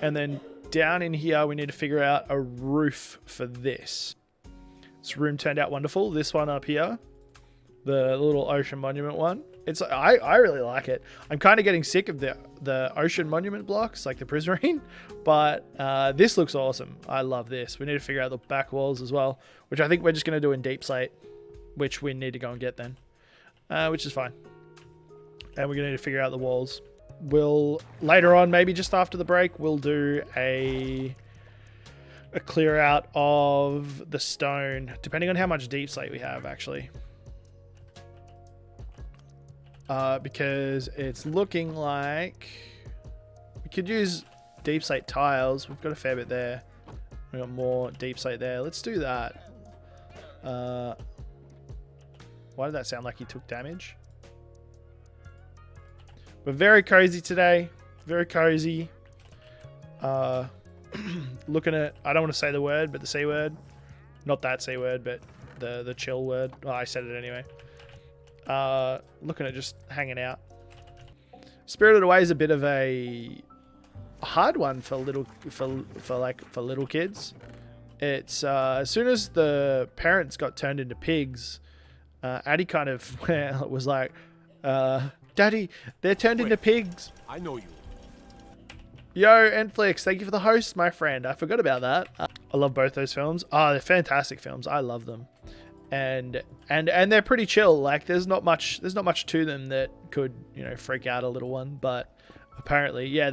And then down in here, we need to figure out a roof for this. This room turned out wonderful. This one up here, the little ocean monument one. I really like it. I'm kind of getting sick of the ocean monument blocks, like the prismarine, but this looks awesome. I love this. We need to figure out the back walls as well, which I think we're just going to do in deep slate, which we need to go and get then, which is fine. And we're going to need to figure out the walls. We'll later on, maybe just after the break, we'll do a clear out of the stone, depending on how much deep slate we have, actually. Because it's looking like we could use deep slate tiles. We've got a fair bit there. We've got more deep slate there. Let's do that. Why did that sound like he took damage? We're very cozy today. Very cozy. Looking at, I don't want to say the word, but the C word. Not that C word, but the chill word. Oh, I said it anyway. Looking at just hanging out. Spirited Away is a bit of a hard one for little kids. It's as soon as the parents got turned into pigs, Addie kind of was like, "Daddy, they're turned into pigs." I know you. Yo, Netflix, thank you for the host, my friend. I forgot about that. I love both those films. Oh, they're fantastic films. I love them. And they're pretty chill. Like there's not much to them that could, freak out a little one, but apparently, yeah,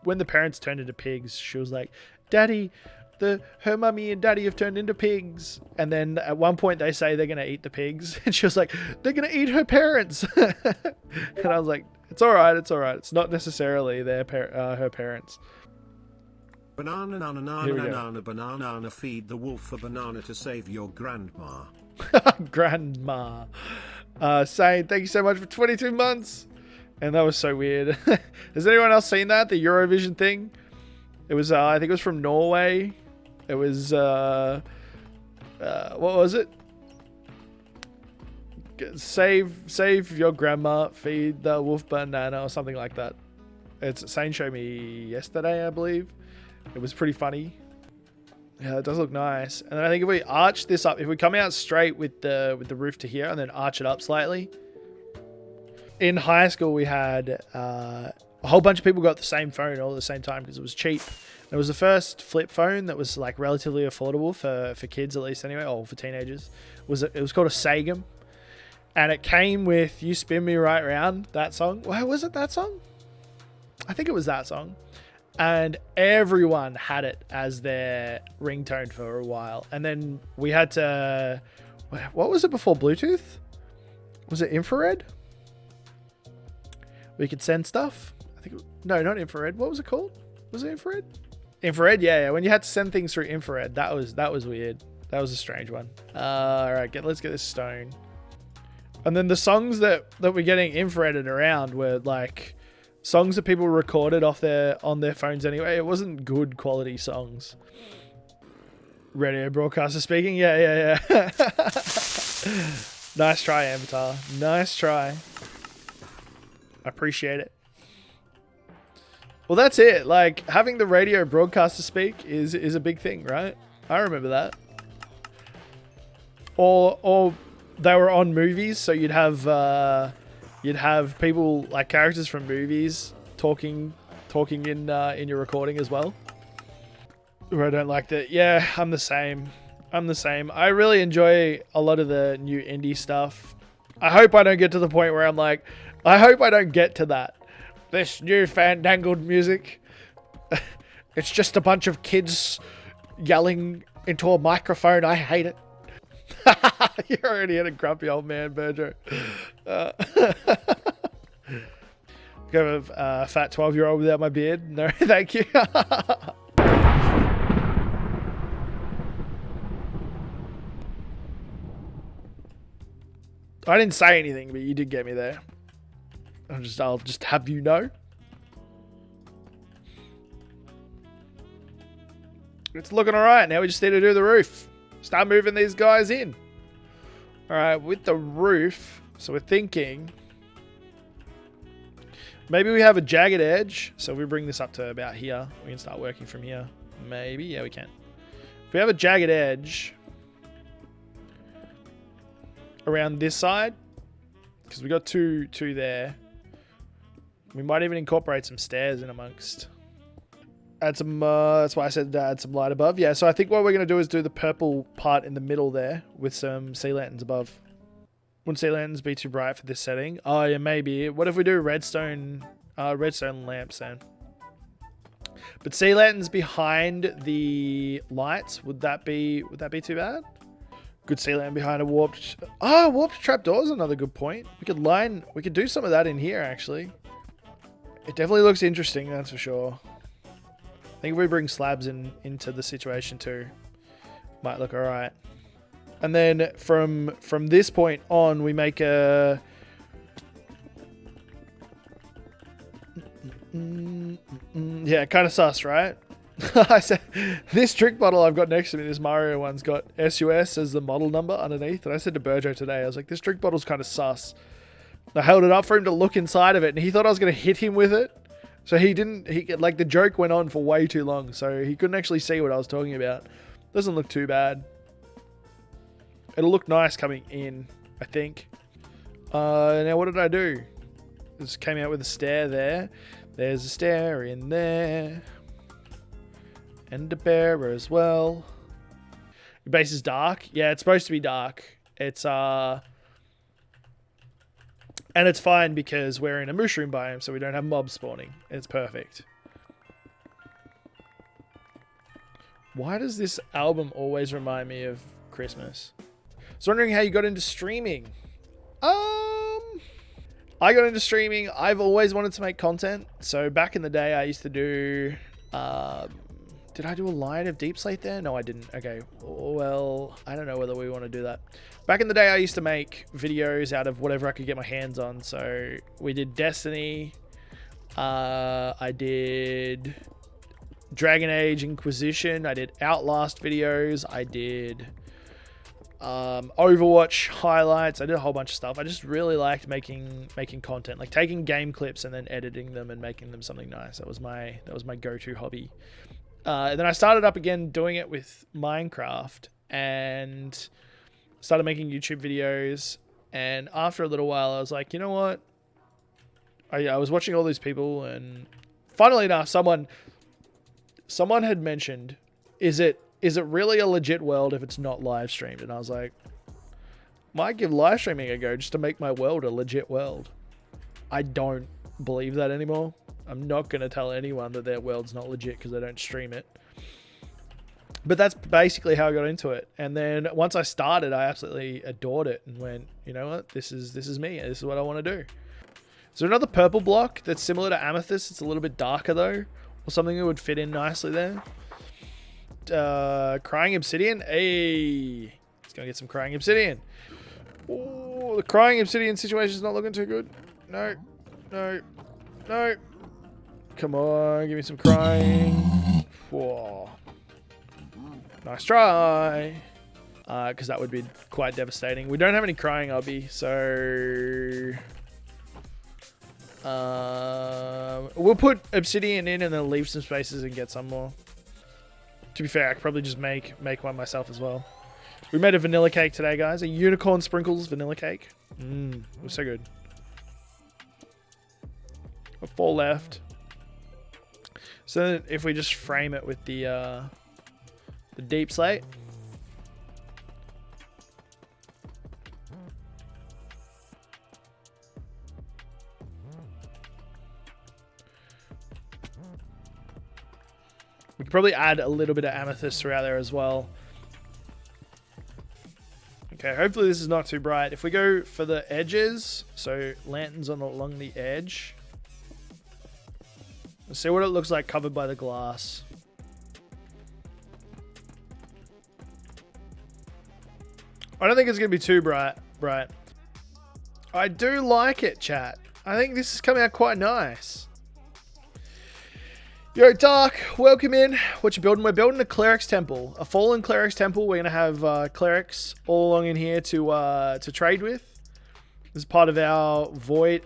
when the parents turned into pigs, she was like, "Daddy, her mummy and daddy have turned into pigs." And then at one point they say they're going to eat the pigs, and she was like, "They're going to eat her parents." And I was like, "It's all right. It's not necessarily her parents." Banana, feed the wolf a banana to save your grandma. Grandma. Saying thank you so much for 22 months. And that was so weird. Has anyone else seen that? The Eurovision thing? It was, I think it was from Norway. It was, what was it? Save your grandma, feed the wolf banana, or something like that. Sane showed me yesterday, I believe. It was pretty funny. Yeah, it does look nice. And then I think if we arch this up, if we come out straight with the roof to here and then arch it up slightly. In high school, we had a whole bunch of people got the same phone all at the same time because it was cheap. It was the first flip phone that was like relatively affordable for kids, at least anyway, or for teenagers. It was called a Sagem. And it came with "You Spin Me Right Round," that song. Why was it that song? I think it was that song. And everyone had it as their ringtone for a while. And then we had to... What was it before Bluetooth? Was it infrared? We could send stuff? No, not infrared. What was it called? Was it infrared? Infrared, yeah. When you had to send things through infrared, that was weird. That was a strange one. Alright, let's get this stone. And then the songs that we're getting infrareded around were like... songs that people recorded on their phones anyway. It wasn't good quality songs. Radio broadcaster speaking. Yeah. Nice try, Avatar. Nice try. I appreciate it. Well, that's it. Like, having the radio broadcaster speak is a big thing, right? I remember that. Or they were on movies, so you'd have people, like characters from movies, talking in your recording as well. Or I don't like that. Yeah, I'm the same. I really enjoy a lot of the new indie stuff. I hope I don't get to the point where I'm like, I hope I don't get to that. This new fandangled music. It's just a bunch of kids yelling into a microphone. I hate it. You're already in a grumpy old man, Berger. Go a fat 12-year-old without my beard? No, thank you. I didn't say anything, but you did get me there. I'll just have you know. It's looking alright. Now we just need to do the roof. Start moving these guys in. Alright, with the roof, so we're thinking Maybe we have a jagged edge. So we bring this up to about here. We can start working from here. Maybe. Yeah, we can. If we have a jagged edge around this side, because we got two there, we might even incorporate some stairs in amongst. Add some, that's why I said add some light above. Yeah, so I think what we're going to do is do the purple part in the middle there with some sea lanterns above. Wouldn't sea lanterns be too bright for this setting? Oh, yeah, maybe. What if we do redstone lamps then? But sea lanterns behind the lights, would that be too bad? Good sea lantern behind a warped... Oh, warped trapdoor is another good point. We could do some of that in here, actually. It definitely looks interesting, that's for sure. I think if we bring slabs into the situation too, might look alright. And then from this point on, we make a... Yeah, kind of sus, right? I said, this trick bottle I've got next to me, this Mario one's got SUS as the model number underneath. And I said to Burjo today, I was like, this trick bottle's kind of sus. I held it up for him to look inside of it, and he thought I was going to hit him with it. So like the joke went on for way too long, so he couldn't actually see what I was talking about. Doesn't look too bad. It'll look nice coming in, I think. Now what did I do? Just came out with a stair there. There's a stair in there. And a bear as well. Your base is dark. Yeah, it's supposed to be dark. It's and it's fine because we're in a mushroom biome, so we don't have mobs spawning. It's perfect. Why does this album always remind me of Christmas? I was wondering how you got into streaming. I got into streaming. I've always wanted to make content. So back in the day, I used to do... did I do a line of Deep Slate there? No, I didn't. Okay, well, I don't know whether we want to do that. Back in the day, I used to make videos out of whatever I could get my hands on. So we did Destiny. I did Dragon Age Inquisition. I did Outlast videos. I did Overwatch highlights. I did a whole bunch of stuff. I just really liked making content, like taking game clips and then editing them and making them something nice. That was my go-to hobby. And then I started up again doing it with Minecraft and started making YouTube videos. And after a little while, I was like, you know what? I was watching all these people, and funnily enough, someone had mentioned, is it really a legit world if it's not live streamed? And I was like, might give live streaming a go just to make my world a legit world. I don't believe that anymore. I'm not going to tell anyone that their world's not legit because they don't stream it. But that's basically how I got into it. And then once I started, I absolutely adored it and went, you know what? This is me. This is what I want to do. Is there another purple block that's similar to amethyst? It's a little bit darker though, or something that would fit in nicely there. Crying obsidian. Hey, let's go get some crying obsidian. Oh, the crying obsidian situation is not looking too good. No. Come on, give me some crying. Whoa. Nice try. Because that would be quite devastating. We don't have any crying obby, so... we'll put obsidian in and then leave some spaces and get some more. To be fair, I could probably just make one myself as well. We made a vanilla cake today, guys. A unicorn sprinkles vanilla cake. It was so good. 4 left. So if we just frame it with the deep slate. We could probably add a little bit of amethyst throughout there as well. Okay, hopefully this is not too bright. If we go for the edges, so lanterns along the edge. Let's see what it looks like covered by the glass. I don't think it's going to be too bright. I do like it, chat. I think this is coming out quite nice. Yo, Dark, welcome in. What you building? We're building a Cleric's Temple. A fallen Cleric's Temple. We're going to have clerics all along in here to trade with. This is part of our void.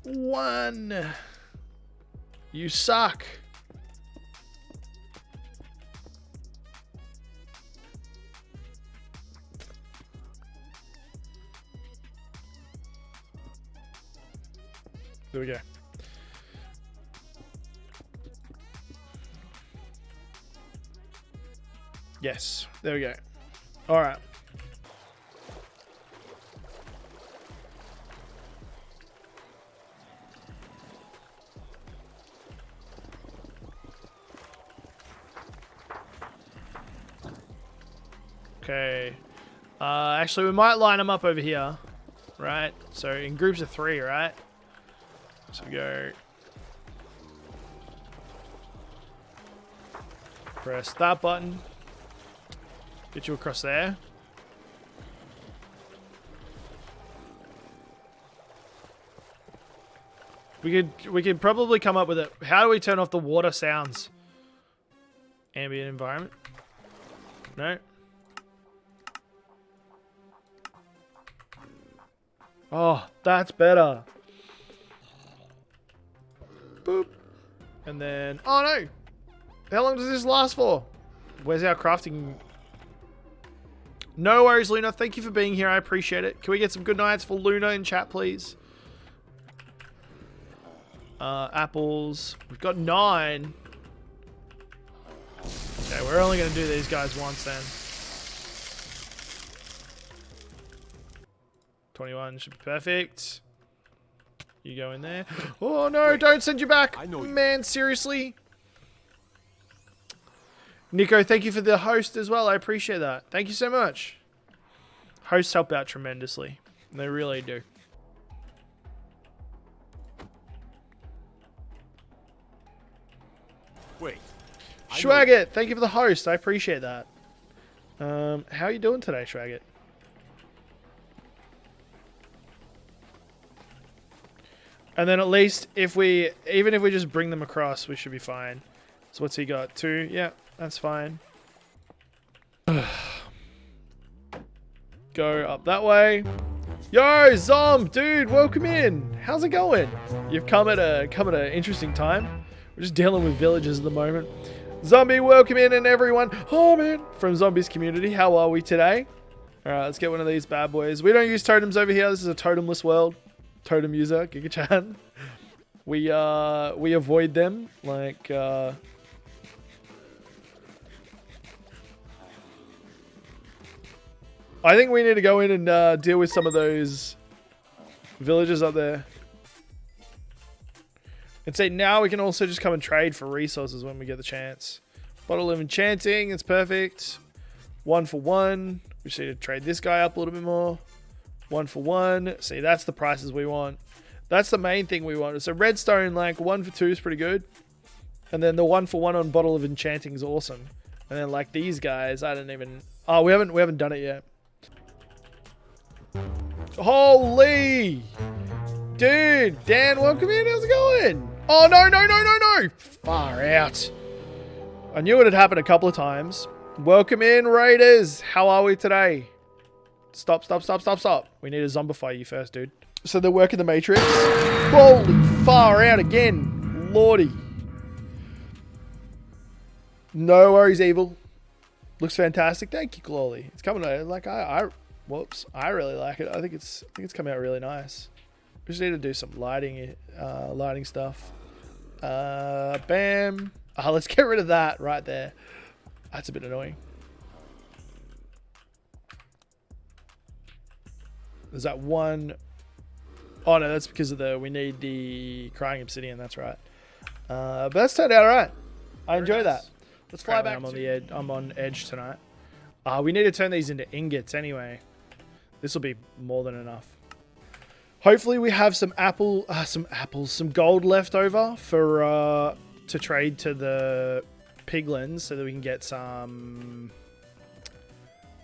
1. You suck. There we go. Yes, there we go. All right. Okay. Actually, we might line them up over here, right? So in groups of 3, right? So we go. Press that button. Get you across there. We could probably come up with it. How do we turn off the water sounds? Ambient environment. No. Oh, that's better. Boop. And then, oh no. How long does this last for? Where's our crafting? No worries, Luna. Thank you for being here. I appreciate it. Can we get some good nights for Luna in chat, please? Apples. We've got 9. Okay, we're only going to do these guys once then. 21 should be perfect. You go in there. Oh no, wait, don't send you back. I know man, seriously. Nico, thank you for the host as well. I appreciate that. Thank you so much. Hosts help out tremendously. They really do. Wait. Schwaggett, thank you for the host. I appreciate that. How are you doing today, Schwaggett? And then at least even if we just bring them across, we should be fine. So what's he got? 2? Yeah, that's fine. Go up that way. Yo, Zom, dude, welcome in. How's it going? You've come at an interesting time. We're just dealing with villagers at the moment. Zombie, welcome in, and everyone. Oh man, from Zombies community, how are we today? All right, let's get one of these bad boys. We don't use totems over here. This is a totemless world. Totem user, Giga-chan. We avoid them like I think we need to go in and deal with some of those villagers up there. And say now we can also just come and trade for resources when we get the chance. Bottle of enchanting, it's perfect. 1 for 1. We just need to trade this guy up a little bit more. 1 for 1. See, that's the prices we want. That's the main thing we want. So redstone, like 1 for 2 is pretty good. And then the 1 for 1 on bottle of enchanting is awesome. And then like these guys, I don't even. Oh, we haven't done it yet. Holy, dude, Dan, welcome in. How's it going? Oh no! Far out. I knew it had happened a couple of times. Welcome in, Raiders. How are we today? Stop. We need to zombify you first, dude. So they're working the Matrix. Holy, far out again. Lordy. No worries, Evil. Looks fantastic. Thank you, Clawley. It's coming out like whoops. I really like it. I think it's coming out really nice. We just need to do some lighting stuff. Bam. Let's get rid of that right there. That's a bit annoying. There's that one. Oh no, that's because of we need the crying obsidian. That's right. But that's turned out alright. I enjoy that. Let's fly back. I'm on edge tonight. We need to turn these into ingots anyway. This will be more than enough. Hopefully we have some gold left over for to trade to the piglins so that we can get some.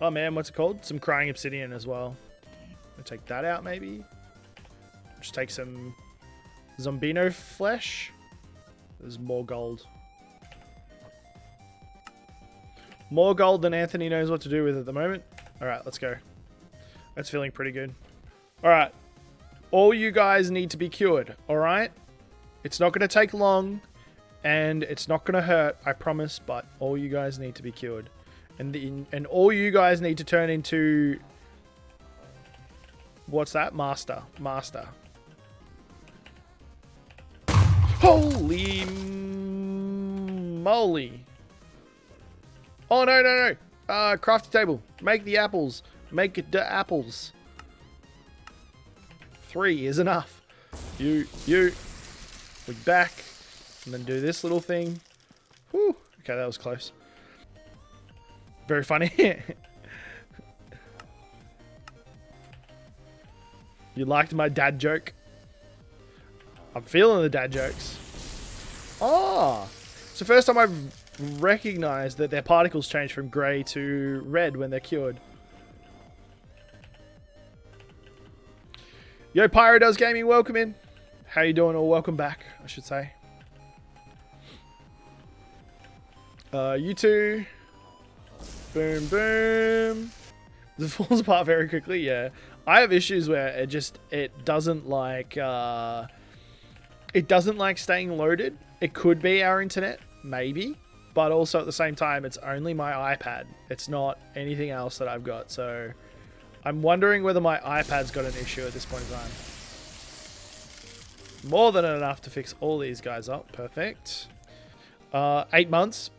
Oh man, what's it called? Some crying obsidian as well. I'll take that out maybe. Just take some zombino flesh. There's more gold. More gold than Anthony knows what to do with at the moment. Alright, let's go. That's feeling pretty good. Alright. All you guys need to be cured, alright? It's not going to take long, and it's not going to hurt, I promise, but all you guys need to be cured. And all you guys need to turn into... What's that? Master. Holy moly. Oh, no. Crafty table. Make the apples. Make the apples. 3 is enough. We back. And then do this little thing. Whew. Okay, that was close. Very funny. You liked my dad joke? I'm feeling the dad jokes. Oh! It's the first time I've recognized that their particles change from grey to red when they're cured. Yo, Pyro Does Gaming, welcome in. How you doing? Or welcome back, I should say. You two. Boom, boom. It falls apart very quickly, yeah. I have issues where it doesn't like staying loaded. It could be our internet, maybe, but also at the same time, it's only my iPad. It's not anything else that I've got. So I'm wondering whether my iPad's got an issue at this point in time. More than enough to fix all these guys up. Perfect. 8 months.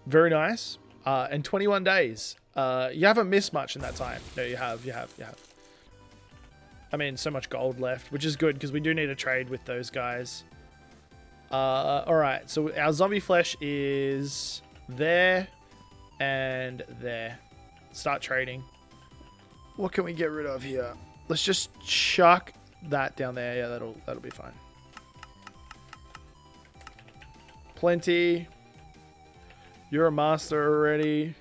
Very nice. And 21 days. You haven't missed much in that time. No, you have. I mean, so much gold left, which is good because we do need to trade with those guys. Alright, so our zombie flesh is there and there. Start trading. What can we get rid of here? Let's just chuck that down there. Yeah, that'll be fine. Plenty. You're a master already.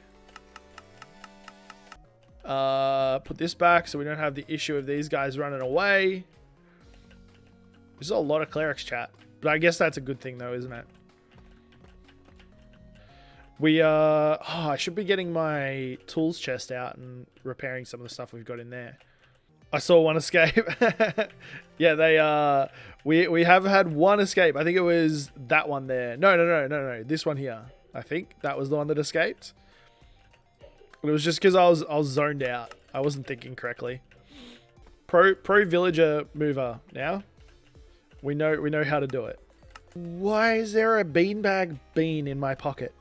Put this back so we don't have the issue of these guys running away. There's a lot of clerics chat, but I guess that's a good thing though, isn't it? I should be getting my tools chest out and repairing some of the stuff we've got in there. I saw one escape. Yeah, we have had one escape. I think it was that one there. No. This one here. I think that was the one that escaped. It was just because I was zoned out. I wasn't thinking correctly. Pro villager mover now. We know how to do it. Why is there a beanbag bean in my pocket?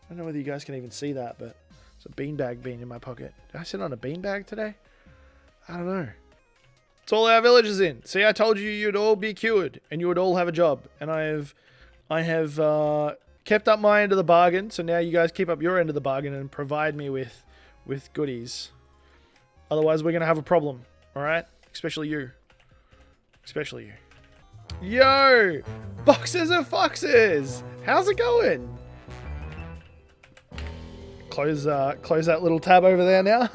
I don't know whether you guys can even see that, but there's a beanbag bean in my pocket. Did I sit on a beanbag today? I don't know. It's all our villagers in. See, I told you you'd all be cured and you would all have a job. And I have kept up my end of the bargain, so now you guys keep up your end of the bargain and provide me with goodies. Otherwise, we're going to have a problem, alright? Especially you. Yo! Boxes of foxes! How's it going? Close that little tab over there now.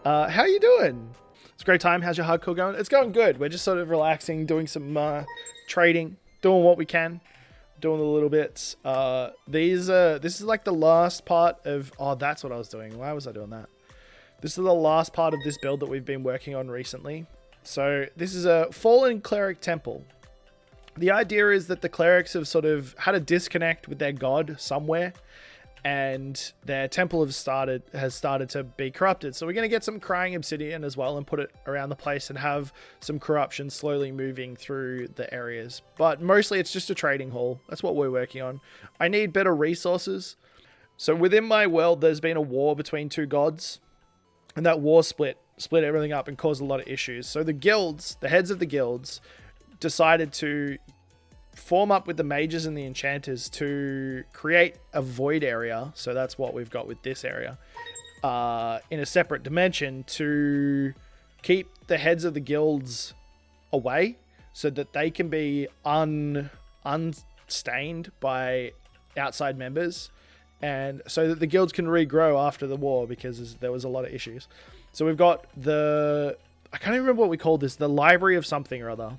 How you doing? It's a great time. How's your hardcore going? It's going good. We're just sort of relaxing, doing some trading, doing what we can. Doing the little bits. This is like the last part of... Oh, that's what I was doing. Why was I doing that? This is the last part of this build that we've been working on recently. So this is a fallen cleric temple. The idea is that the clerics have sort of had a disconnect with their god somewhere, and their temple has started to be corrupted. So we're going to get some crying obsidian as well and put it around the place and have some corruption slowly moving through the areas. But mostly it's just a trading hall. That's what we're working on. I need better resources. So within my world, there's been a war between two gods, and that war split everything up and caused a lot of issues. So the guilds, the heads of the guilds, decided to form up with the mages and the enchanters to create a void area. So that's what we've got with this area in a separate dimension to keep the heads of the guilds away so that they can be unstained by outside members, and so that the guilds can regrow after the war, because there was a lot of issues. So we've got I can't even remember what we called this, the library of something or other.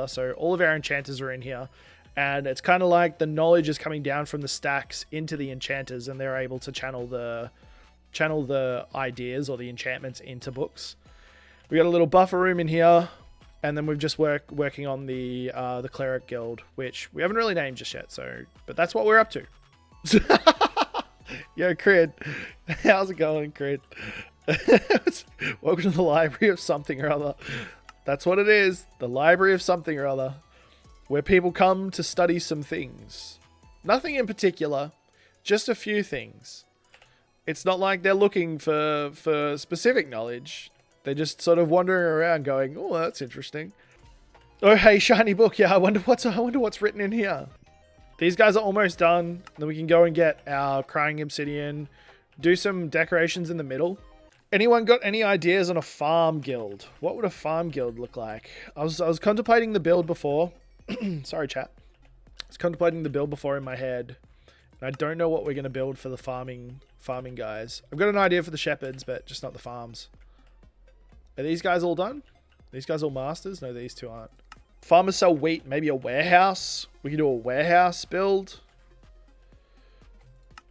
So all of our enchanters are in here, and it's kind of like the knowledge is coming down from the stacks into the enchanters, and they're able to channel the ideas or the enchantments into books. We got a little buffer room in here. And then we've just working on the Cleric Guild, which we haven't really named just yet. So, but that's what we're up to. Yo, Crid. How's it going, Crid? Welcome to the library of something or other. That's what it is. The library of something or other. Where people come to study some things. Nothing in particular. Just a few things. It's not like they're looking for specific knowledge. They're just sort of wandering around going, oh, that's interesting. Oh, hey, shiny book. Yeah, I wonder what's written in here. These guys are almost done. Then we can go and get our crying obsidian. Do some decorations in the middle. Anyone got any ideas on a farm guild? What would a farm guild look like? I was contemplating the build before. Sorry, chat. I was contemplating the build before in my head. And I don't know what we're going to build for the farming guys. I've got an idea for the shepherds, but just not the farms. Are these guys all done? These guys all masters? No, these two aren't. Farmers sell wheat. Maybe a warehouse. We could do a warehouse build.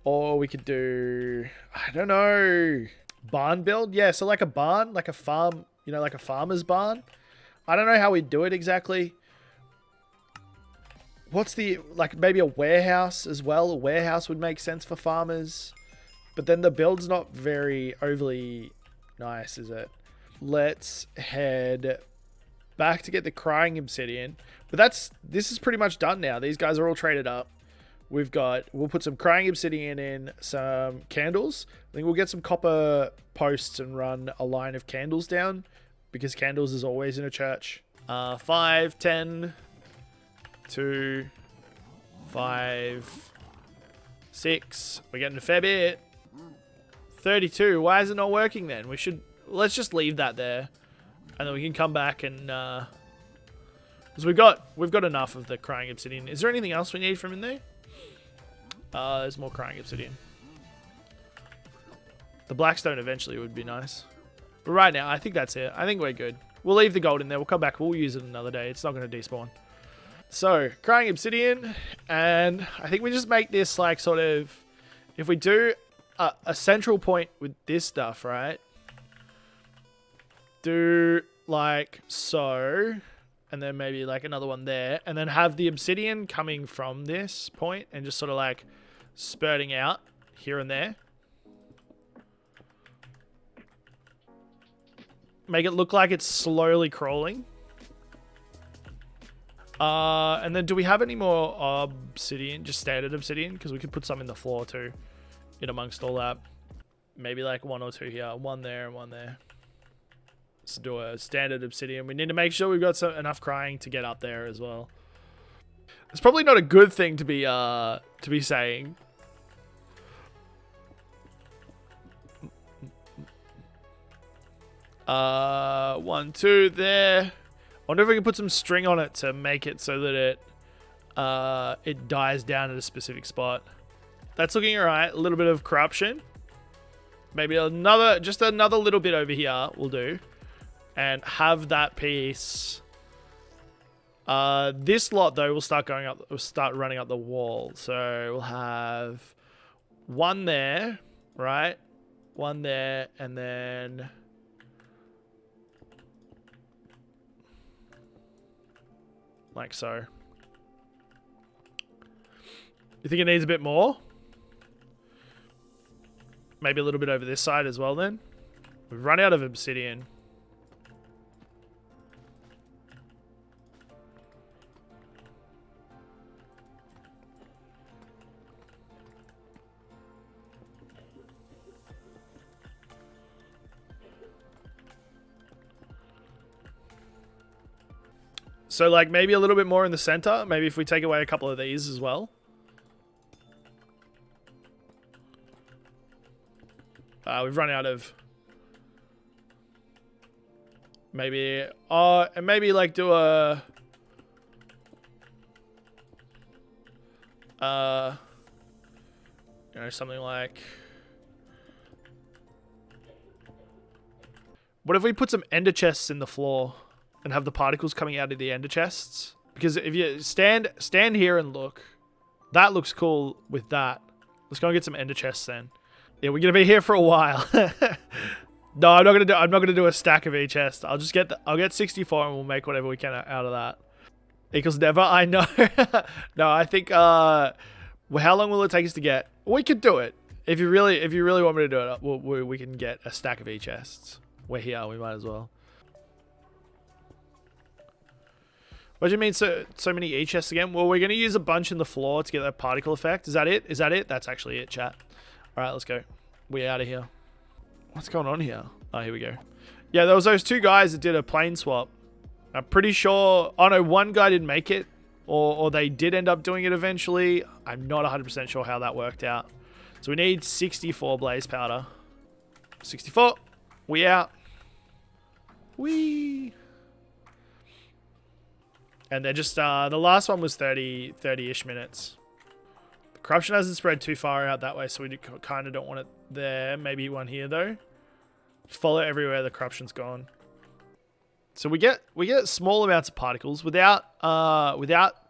Or we could do... I don't know. Barn build? Yeah, so like a barn. Like a farm. You know, like a farmer's barn. I don't know how we'd do it exactly. What's the... Like maybe a warehouse as well. A warehouse would make sense for farmers. But then the build's not very overly nice, is it? Let's head back to get the crying obsidian. But this is pretty much done now. These guys are all traded up. We'll put some crying obsidian in, some candles. I think we'll get some copper posts and run a line of candles down because candles is always in a church. 5, 10, 2, 5, 6. We're getting a fair bit. 32. Why is it not working then? Let's just leave that there, and then we can come back and because we've got enough of the crying obsidian. Is there anything else we need from in there? There's more crying obsidian. The blackstone eventually would be nice, but right now I think that's it. I think we're good. We'll leave the gold in there. We'll come back. We'll use it another day. It's not going to despawn. So crying obsidian, and I think we just make this like sort of, if we do a central point with this stuff, right? Do like so, and then maybe like another one there, and then have the obsidian coming from this point and just sort of like spurting out here and there. Make it look like it's slowly crawling. And then do we have any more obsidian, just standard obsidian? Because we could put some in the floor too, in amongst all that. Maybe like 1 or 2 here, 1 there and 1 there. Let's do a standard obsidian. We need to make sure we've got enough crying to get up there as well. It's probably not a good thing to be saying. One, 2 there. I wonder if we can put some string on it to make it so that it dies down at a specific spot. That's looking alright. A little bit of corruption. Maybe just another little bit over here will do. And have that piece. This lot though will start running up the wall. So we'll have 1 there, right? 1 there, and then like so. You think it needs a bit more? Maybe a little bit over this side as well then. We've run out of obsidian. So like maybe a little bit more in the center. Maybe if we take away a couple of these as well. We've run out of maybe and maybe like do a you know, something like, what if we put some ender chests in the floor and have the particles coming out of the ender chests? Because if you stand here and look, that looks cool with that. Let's go and get some ender chests then. Yeah, we're going to be here for a while. No, I'm not gonna do a stack of each chest. I'll get 64 and we'll make whatever we can out of that. Equals never. I know. No, I think. Well, how long will it take us to get? We could do it if you really want me to do it. We can get a stack of each chests. We're here. We might as well. What do you mean so many E chests again? Well, we're gonna use a bunch in the floor to get that particle effect. Is that it? Is that it? That's actually it, chat. All right, let's go. We're out of here. What's going on here? Oh, here we go. Yeah, there was those two guys that did a plane swap. I'm pretty sure... Oh, no, one guy didn't make it. Or they did end up doing it eventually. I'm not 100% sure how that worked out. So we need 64 blaze powder. 64. We out. Whee! And they're just... the last one was 30-ish minutes. The corruption hasn't spread too far out that way, so we kind of don't want it there. Maybe one here, though. Just follow everywhere the corruption's gone. So we get small amounts of particles without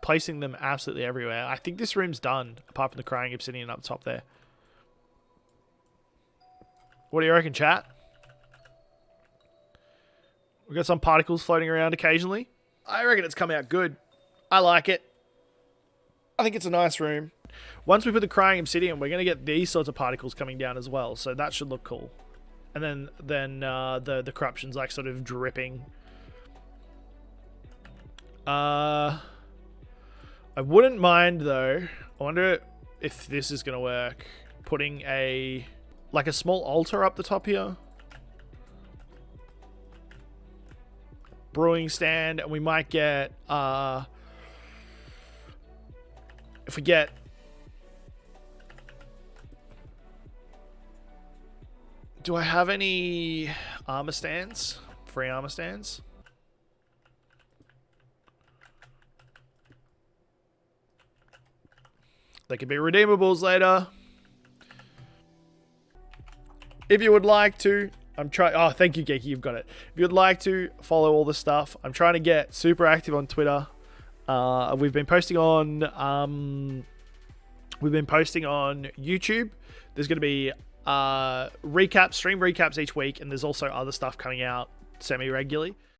placing them absolutely everywhere. I think this room's done, apart from the crying obsidian up top there. What do you reckon, chat? We got some particles floating around occasionally. I reckon it's come out good. I like it. I think it's a nice room. Once we put the crying obsidian, we're going to get these sorts of particles coming down as well. So that should look cool. And then the corruption's like sort of dripping. I wouldn't mind though. I wonder if this is going to work. Putting a small altar up the top here. Brewing stand, and we might get if we get do I have any armor stands? Free armor stands? They could be redeemables later. If you would like to, I'm trying. Oh, thank you, Geeky. You've got it. If you'd like to follow all the stuff, I'm trying to get super active on Twitter. We've been posting on YouTube. There's going to be stream recaps each week, and there's also other stuff coming out semi-regularly.